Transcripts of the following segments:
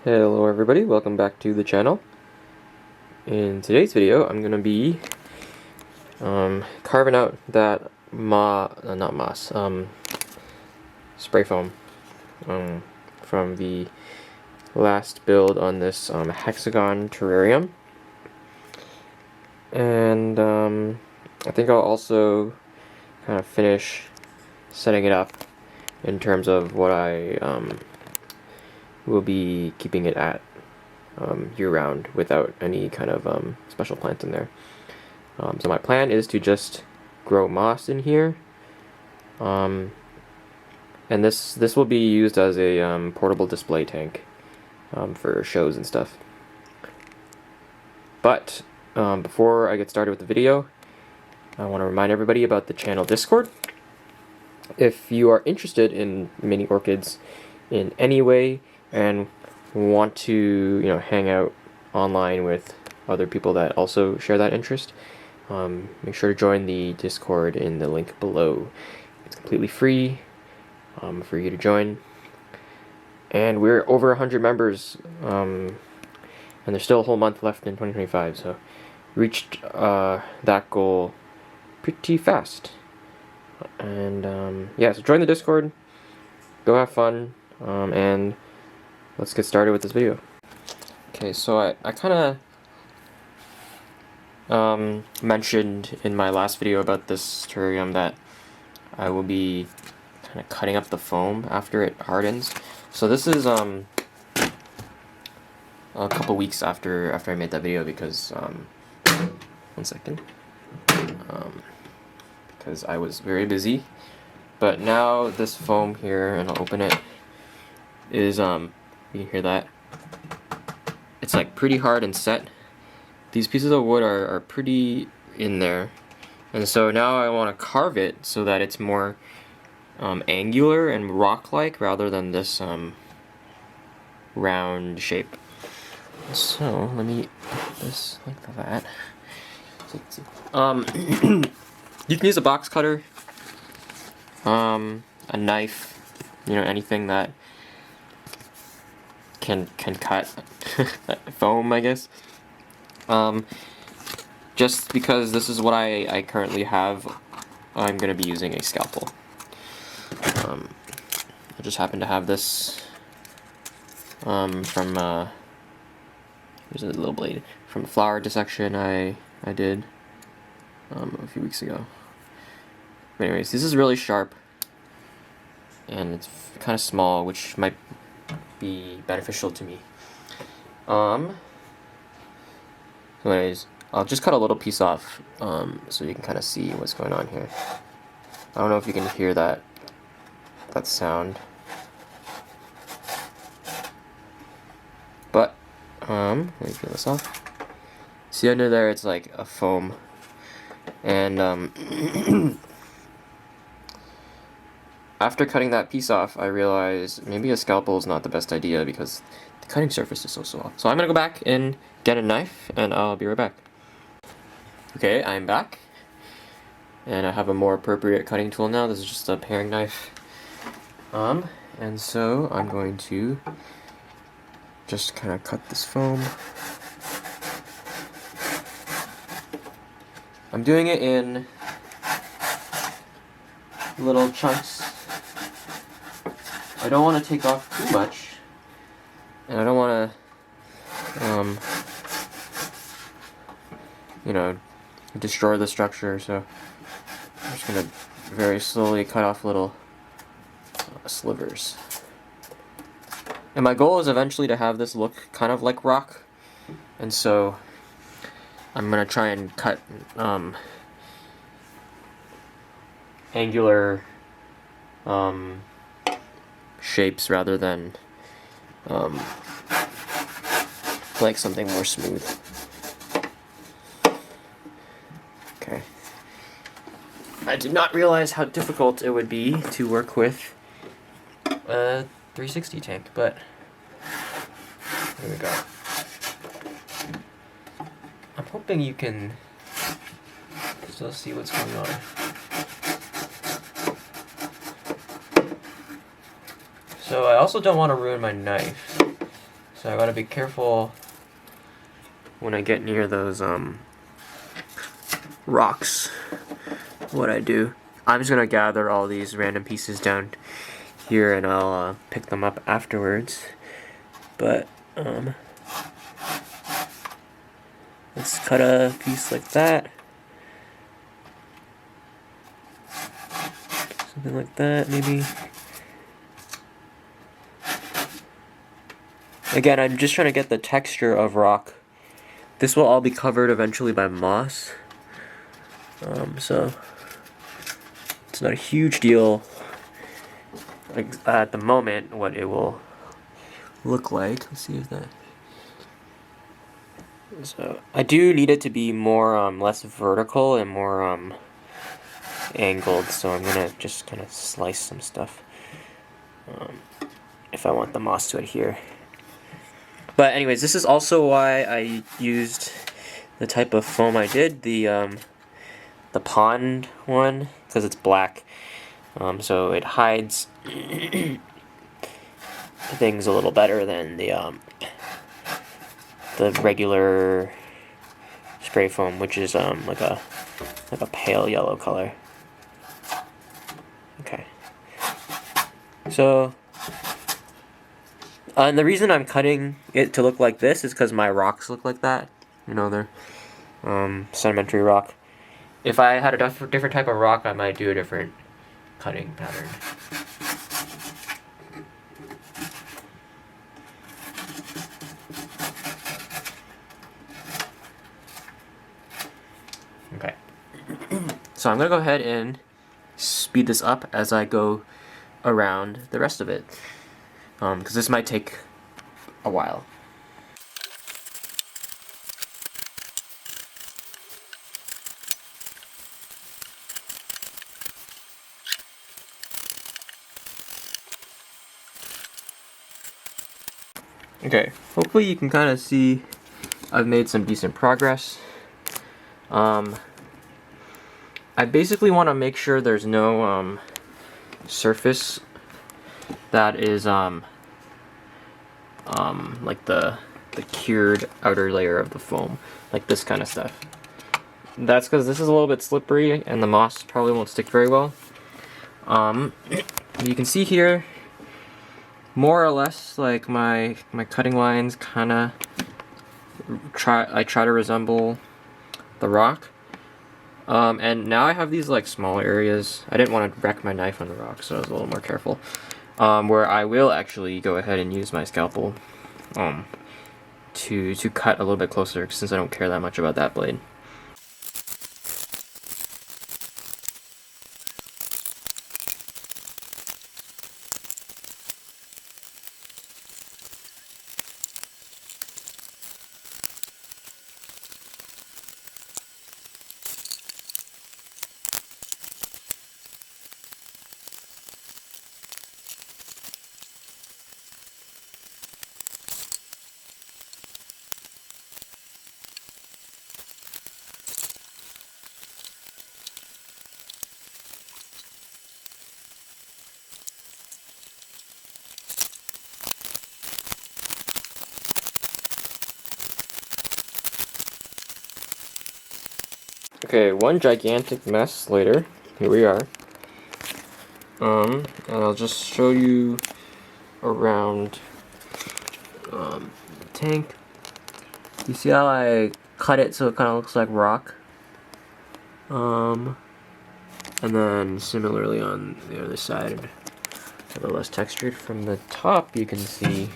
Hello everybody, welcome back to the channel. In today's video, I'm going to be carving out that spray foam from the last build on this hexagon terrarium. And I think I'll also kind of finish setting it up in terms of what I will be keeping it at year-round without any kind of special plants in there. So my plan is to just grow moss in here, and this will be used as a portable display tank for shows and stuff. But before I get started with the video, I want to remind everybody about the channel Discord. If you are interested in mini orchids in any way and want to, hang out online with other people that also share that interest, make sure to join the Discord in the link below. It's completely free for you to join, and we're over 100 members, and there's still a whole month left in 2025, so reached that goal pretty fast. And yeah, so join the Discord, go have fun, and let's get started with this video. Okay, so I kind of mentioned in my last video about this terrarium that I will be kind of cutting up the foam after it hardens. So this is a couple weeks after I made that video, because one second, because I was very busy. But now this foam here, and I'll open it, is you can hear that. It's like pretty hard and set. These pieces of wood are pretty in there. And so now I want to carve it so that it's more angular and rock-like rather than this round shape. So let me put this like that. You can use a box cutter, a knife, anything that can cut foam, I guess. Just because this is what I currently have, I'm going to be using a scalpel. I just happen to have this from here's a little blade from a flower dissection I did a few weeks ago. But anyways, this is really sharp, and it's kind of small, which might be beneficial to me. Anyways, I'll just cut a little piece off so you can kind of see what's going on here. I don't know if you can hear that sound, but let me peel this off. See under there, it's like a foam, and after cutting that piece off, I realized maybe a scalpel is not the best idea because the cutting surface is so soft. So I'm gonna go back and get a knife, and I'll be right back. Okay, I'm back, and I have a more appropriate cutting tool now. This is just a paring knife. And so I'm going to just kind of cut this foam. I'm doing it in little chunks. I don't want to take off too much, and I don't want to, destroy the structure, so I'm just going to very slowly cut off little slivers. And my goal is eventually to have this look kind of like rock, and so I'm going to try and cut angular shapes rather than like something more smooth. Okay. I did not realize how difficult it would be to work with a 360 tank, but here we go. I'm hoping you can still see what's going on. So I also don't want to ruin my knife, So I gotta be careful when I get near those rocks. What I do, I'm just gonna gather all these random pieces down here and I'll pick them up afterwards. But let's cut a piece like that. Something like that, maybe. Again, I'm just trying to get the texture of rock. This will all be covered eventually by moss. So it's not a huge deal at the moment what it will look like. Let's see if that. So I do need it to be more less vertical and more angled. So I'm gonna just kind of slice some stuff if I want the moss to adhere. But anyways, this is also why I used the type of foam I did, the pond one, because it's black, so it hides things a little better than the regular spray foam, which is like a pale yellow color. Okay, so. And the reason I'm cutting it to look like this is because my rocks look like that. You know, they're sedimentary rock. If I had a different type of rock, I might do a different cutting pattern. Okay. So I'm going to go ahead and speed this up as I go around the rest of it. Because this might take a while. Okay, hopefully you can kind of see I've made some decent progress. I basically want to make sure there's no surface that is like the cured outer layer of the foam, like this kind of stuff. That's because this is a little bit slippery and the moss probably won't stick very well. You can see here, more or less, like my cutting lines kind of try to resemble the rock. And now I have these like small areas. I didn't want to wreck my knife on the rock, so I was a little more careful. Where I will actually go ahead and use my scalpel to cut a little bit closer, since I don't care that much about that blade. Okay, one gigantic mess later, here we are. And I'll just show you around the tank. You see how I cut it so it kind of looks like rock? And then similarly on the other side, a little less textured. From the top you can see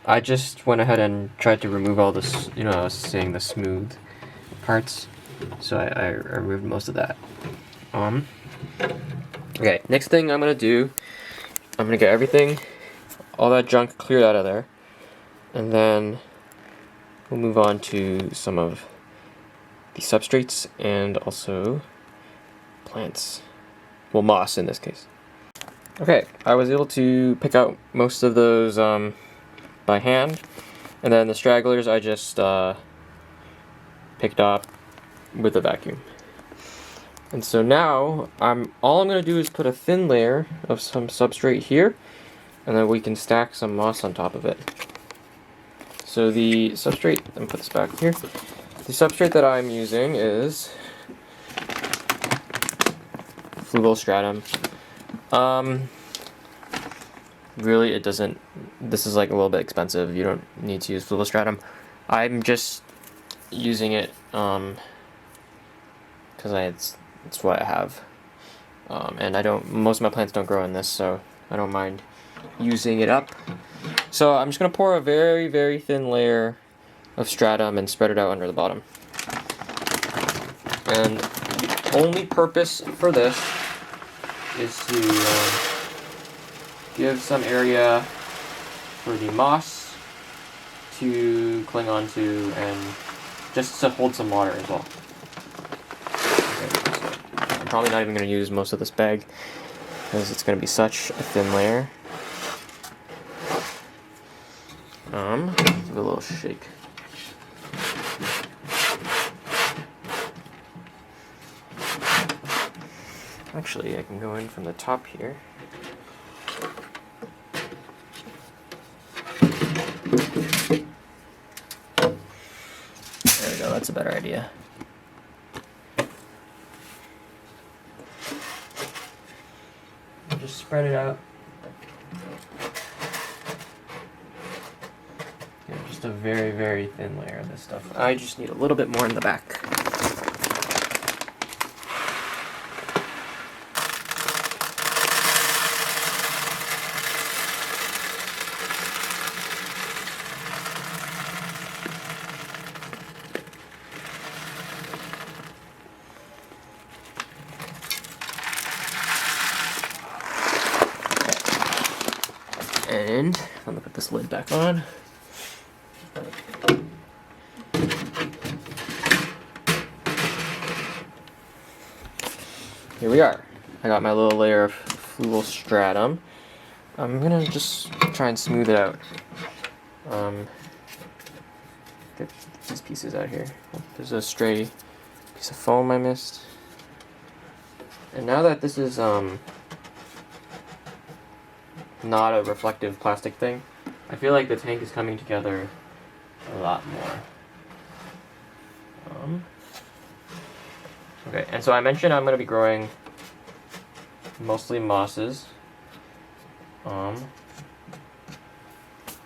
I just went ahead and tried to remove all this, you know, I was saying the smooth parts, so I removed most of that. Okay, next thing I'm gonna do, I'm gonna get everything, all that junk cleared out of there, and then we'll move on to some of the substrates and also plants. Well, moss in this case. Okay, I was able to pick out most of those by hand, and then the stragglers I just picked up with a vacuum. And so now all I'm going to do is put a thin layer of some substrate here, and then we can stack some moss on top of it. So the substrate, let me put this back here. The substrate that I'm using is fluvostratum. Really, it doesn't. This is like a little bit expensive. You don't need to use fluvostratum. I'm just using it because it's what I have, and most of my plants don't grow in this, so I don't mind using it up. So I'm just gonna pour a very, very thin layer of stratum and spread it out under the bottom. And the only purpose for this is to give some area for the moss to cling onto and just to hold some water as well. Okay, so I'm probably not even going to use most of this bag because it's going to be such a thin layer. Give it a little shake. Actually, I can go in from the top here. There we go, that's a better idea. Just spread it out. Yeah, just a very, very thin layer of this stuff. I just need a little bit more in the back. And let me put this lid back on. Here we are. I got my little layer of fluvostratum. I'm gonna just try and smooth it out. Get these pieces out here. There's a stray piece of foam I missed. And now that this is not a reflective plastic thing, I feel like the tank is coming together a lot more. Okay, and so I mentioned I'm going to be growing mostly mosses.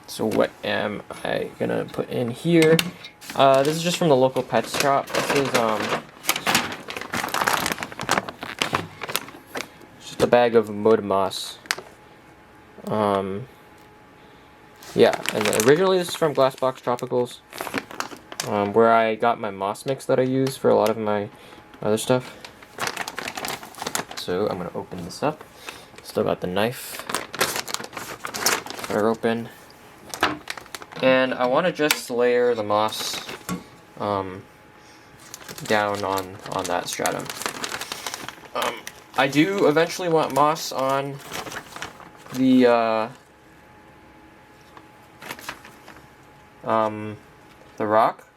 So what am I going to put in here? This is just from the local pet shop. This is just a bag of mud moss. Yeah, and originally this is from Glassbox Tropicals, where I got my moss mix that I use for a lot of my other stuff. So I'm gonna open this up. Still got the knife. Cut her open. And I want to just layer the moss down on that stratum. I do eventually want moss on the rock,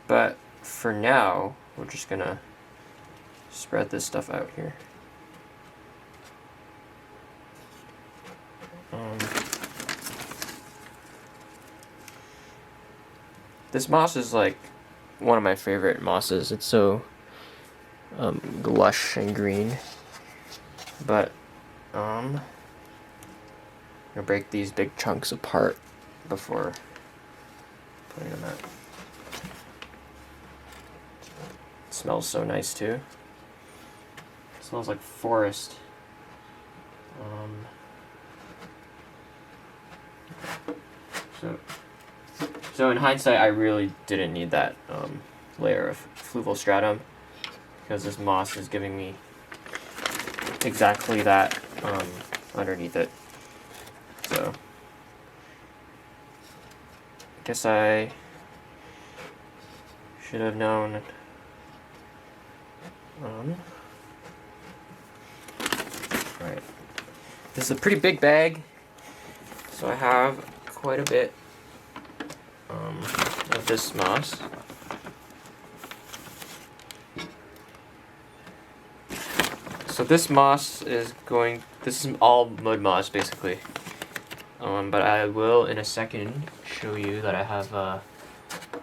but for now we're just gonna spread this stuff out here. This moss is like one of my favorite mosses. It's so lush and green. But I'm gonna break these big chunks apart before putting them out. It smells so nice too. It smells like forest. So in hindsight, I really didn't need that layer of fluvostratum because this moss is giving me exactly that underneath it. So I guess I should have known. Right. This is a pretty big bag, so I have quite a bit of this moss. So this moss is this is all mud moss basically. But I will in a second show you that I have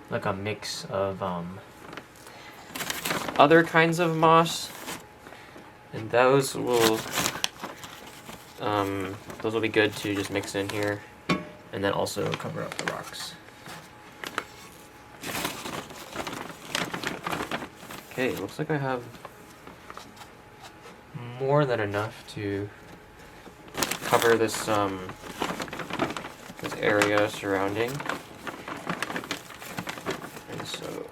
like a mix of other kinds of moss, and those will be good to just mix in here, and then also cover up the rocks. Okay, it looks like I have more than enough to cover this this area surrounding. And so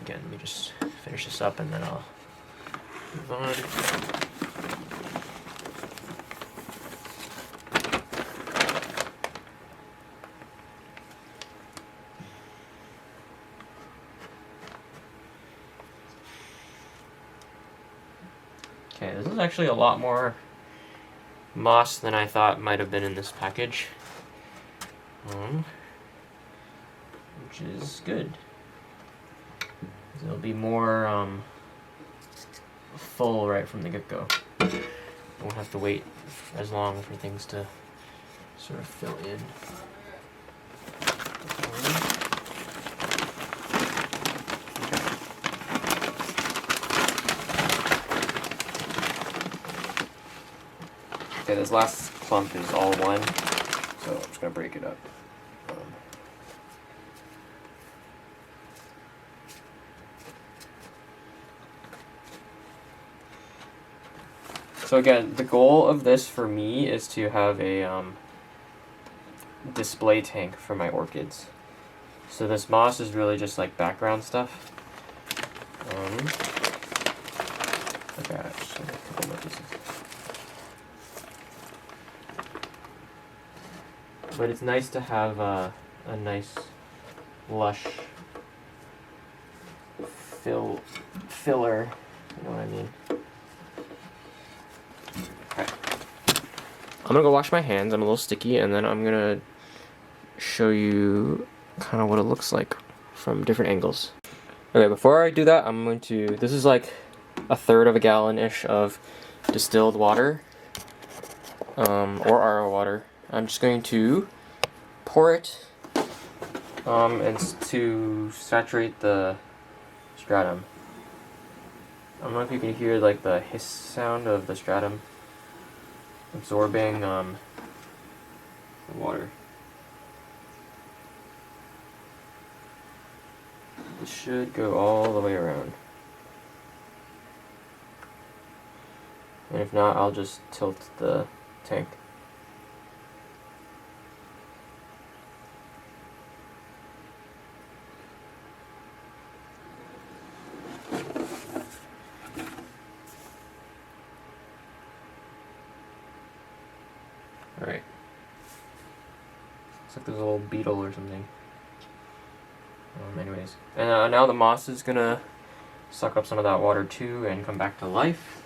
again, let me just finish this up and then I'll move on. Okay, this is actually a lot more moss than I thought might have been in this package, which is good. It'll be more full right from the get-go. Won't have to wait as long for things to sort of fill in. Okay, this last clump is all one, so I'm just going to break it up. So again, the goal of this for me is to have a display tank for my orchids. So this moss is really just like background stuff. Okay, actually, a couple more pieces. But it's nice to have a nice lush filler, you know what I mean? Okay. I'm gonna go wash my hands, I'm a little sticky, and then I'm gonna show you kind of what it looks like from different angles. Okay, before I do that, this is like 1/3 of a gallon-ish of distilled water, or RO water. I'm just going to pour it and to saturate the stratum. I don't know if you can hear like the hiss sound of the stratum absorbing the water. It should go all the way around. And if not, I'll just tilt the tank. Alright. Looks like there's a little beetle or something. Anyways. And now the moss is gonna suck up some of that water too and come back to life.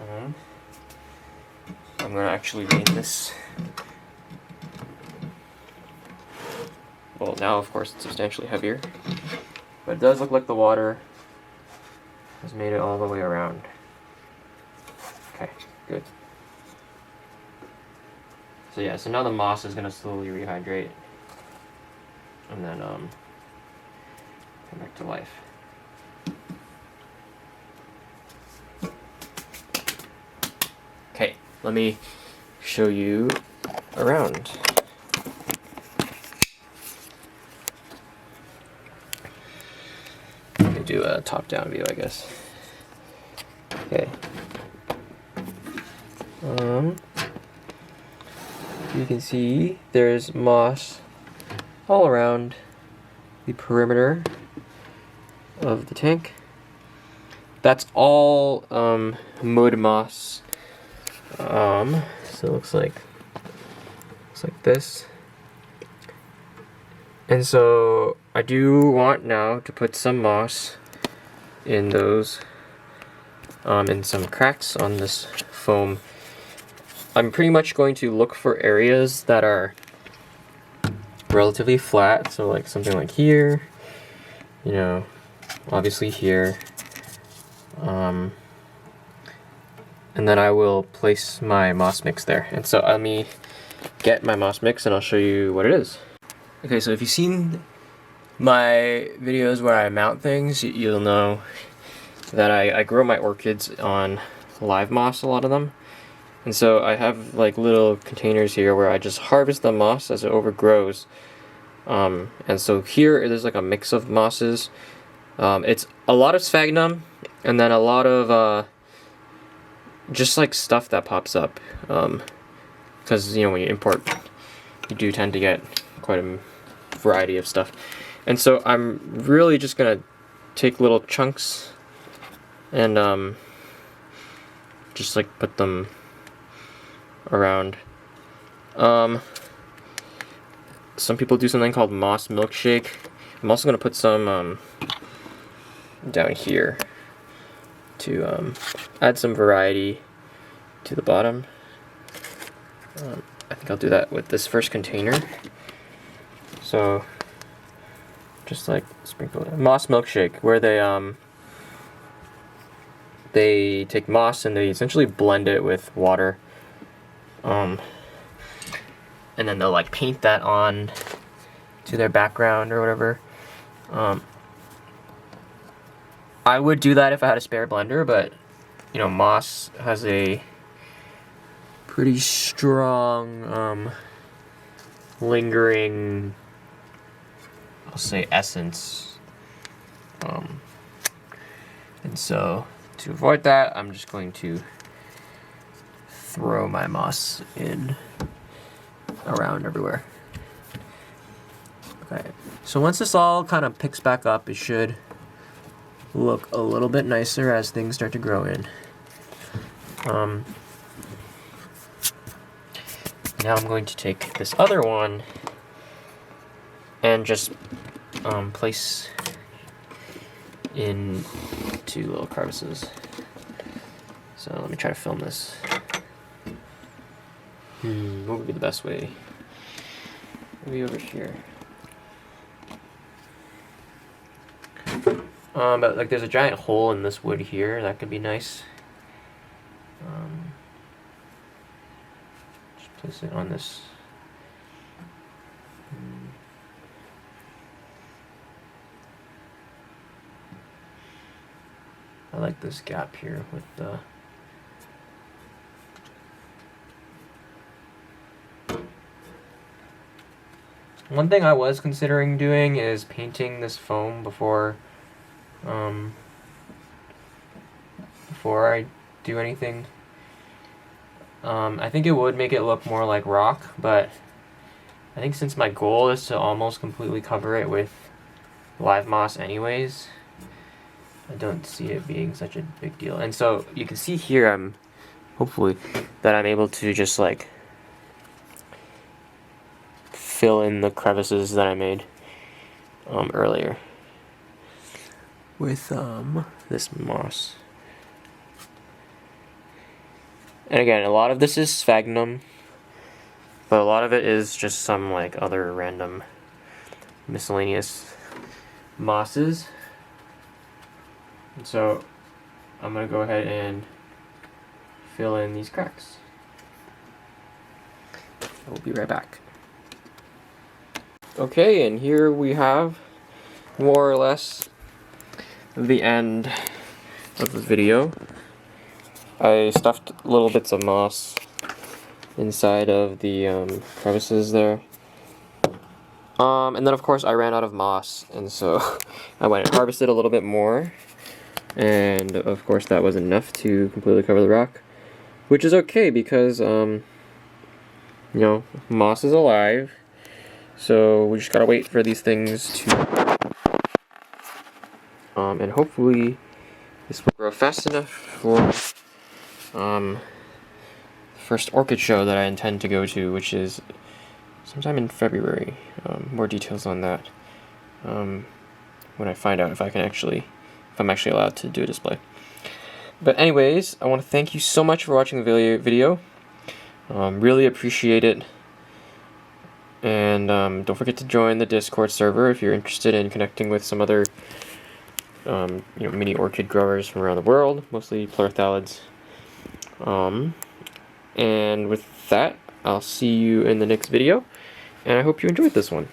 I'm gonna actually lean this. Well, now of course it's substantially heavier. But it does look like the water has made it all the way around. Okay, good. So yeah, so now the moss is gonna slowly rehydrate and then come back to life. Okay, let me show you around. Let me do a top-down view, I guess. Okay. You can see there's moss all around the perimeter of the tank. That's all mud moss. So it looks like this. And so I do want now to put some moss in those in some cracks on this foam. I'm pretty much going to look for areas that are relatively flat, so like something like here, you know, obviously here, And then I will place my moss mix there. And so let me get my moss mix and I'll show you what it is. Okay, so if you've seen my videos where I mount things, you'll know that I grow my orchids on live moss, a lot of them. And so I have like little containers here where I just harvest the moss as it overgrows. And so here there's like a mix of mosses. It's a lot of sphagnum and then a lot of just like stuff that pops up. Because you know, when you import, you do tend to get quite a variety of stuff. And so I'm really just gonna take little chunks and just like put them around. Some people do something called moss milkshake. I'm also gonna put some down here to add some variety to the bottom. I think I'll do that with this first container. So just like sprinkle it. Moss milkshake, where they take moss and they essentially blend it with water, and then they'll like paint that on to their background or whatever. I would do that if I had a spare blender, but you know, moss has a pretty strong lingering, I'll say, essence, and so to avoid that, I'm just going to throw my moss in around everywhere. Okay, so once this all kind of picks back up, it should look a little bit nicer as things start to grow in. Now I'm going to take this other one and just place in 2 little crevices. So let me try to film this. What would be the best way? Maybe over here. But like there's a giant hole in this wood here, that could be nice. Just place it on this. I like this gap here with the one thing I was considering doing is painting this foam before I do anything. I think it would make it look more like rock, but I think since my goal is to almost completely cover it with live moss anyways, I don't see it being such a big deal. And so you can see here, hopefully that I'm able to just like fill in the crevices that I made earlier with this moss. And again, a lot of this is sphagnum, but a lot of it is just some like other random miscellaneous mosses. And so I'm gonna go ahead and fill in these cracks. I will be right back. Okay, and here we have more or less the end of the video. I stuffed little bits of moss inside of the crevices there. And then of course I ran out of moss, and so I went and harvested a little bit more. And of course that was enough to completely cover the rock, which is okay because, you know, moss is alive. So we just gotta wait for these things to, and hopefully this will grow fast enough for, the first orchid show that I intend to go to, which is sometime in February. More details on that, when I find out if I'm actually allowed to do a display. But anyways, I want to thank you so much for watching the video. Really appreciate it. And don't forget to join the Discord server if you're interested in connecting with some other mini orchid growers from around the world, mostly pleurothalids. And with that, I'll see you in the next video, and I hope you enjoyed this one.